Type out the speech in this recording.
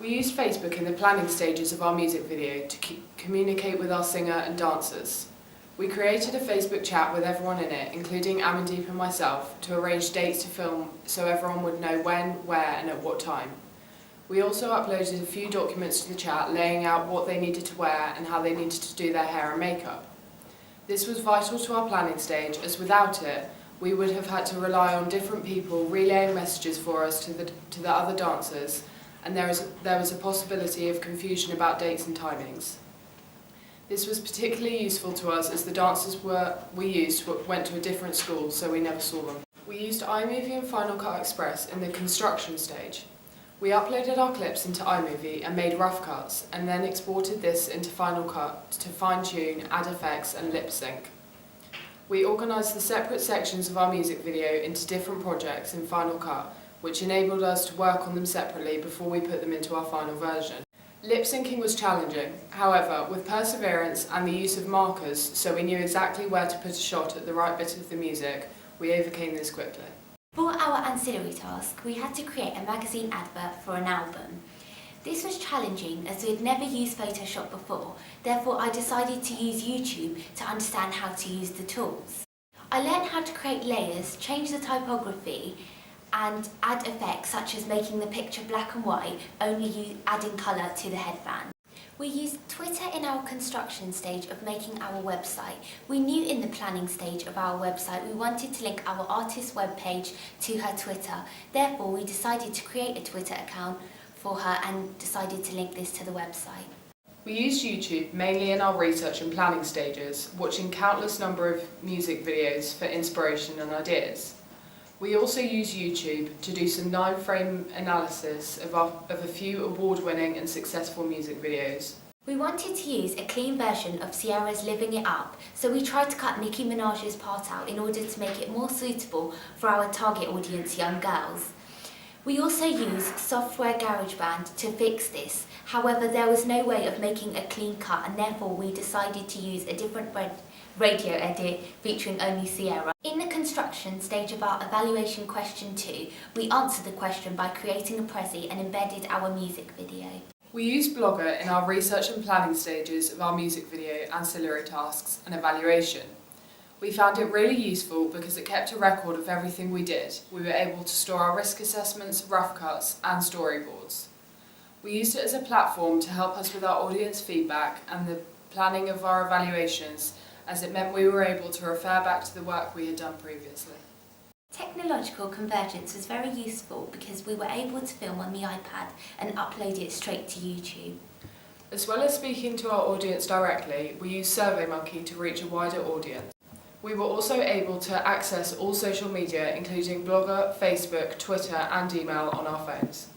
We used Facebook in the planning stages of our music video to communicate with our singer and dancers. We created a Facebook chat with everyone in it, including Amandeep and myself, to arrange dates to film so everyone would know when, where and at what time. We also uploaded a few documents to the chat laying out what they needed to wear and how they needed to do their hair and makeup. This was vital to our planning stage, as without it, we would have had to rely on different people relaying messages for us to the other dancers, and there was a possibility of confusion about dates and timings. This was particularly useful to us as the dancers we used went to a different school, so we never saw them. We used iMovie and Final Cut Express in the construction stage. We uploaded our clips into iMovie and made rough cuts, and then exported this into Final Cut to fine-tune, add effects and lip sync. We organised the separate sections of our music video into different projects in Final Cut, which enabled us to work on them separately before we put them into our final version. Lip syncing was challenging, however, with perseverance and the use of markers so we knew exactly where to put a shot at the right bit of the music, we overcame this quickly. For our ancillary task, we had to create a magazine advert for an album. This was challenging as we had never used Photoshop before, therefore I decided to use YouTube to understand how to use the tools. I learned how to create layers, change the typography, and add effects such as making the picture black and white, only adding colour to the headband. We used Twitter in our construction stage of making our website. We knew in the planning stage of our website we wanted to link our artist's webpage to her Twitter. Therefore, we decided to create a Twitter account for her and decided to link this to the website. We used YouTube mainly in our research and planning stages, watching countless number of music videos for inspiration and ideas. We also use YouTube to do some 9-frame analysis of a few award-winning and successful music videos. We wanted to use a clean version of Ciara's Living It Up, so we tried to cut Nicki Minaj's part out in order to make it more suitable for our target audience, young girls. We also used software GarageBand to fix this, however there was no way of making a clean cut and therefore we decided to use a different radio edit featuring only Ciara. In the construction stage of our evaluation question 2, we answered the question by creating a Prezi and embedded our music video. We used Blogger in our research and planning stages of our music video, ancillary tasks and evaluation. We found it really useful because it kept a record of everything we did. We were able to store our risk assessments, rough cuts and storyboards. We used it as a platform to help us with our audience feedback and the planning of our evaluations, as it meant we were able to refer back to the work we had done previously. Technological convergence was very useful because we were able to film on the iPad and upload it straight to YouTube. As well as speaking to our audience directly, we used SurveyMonkey to reach a wider audience. We were also able to access all social media, including Blogger, Facebook, Twitter and email on our phones.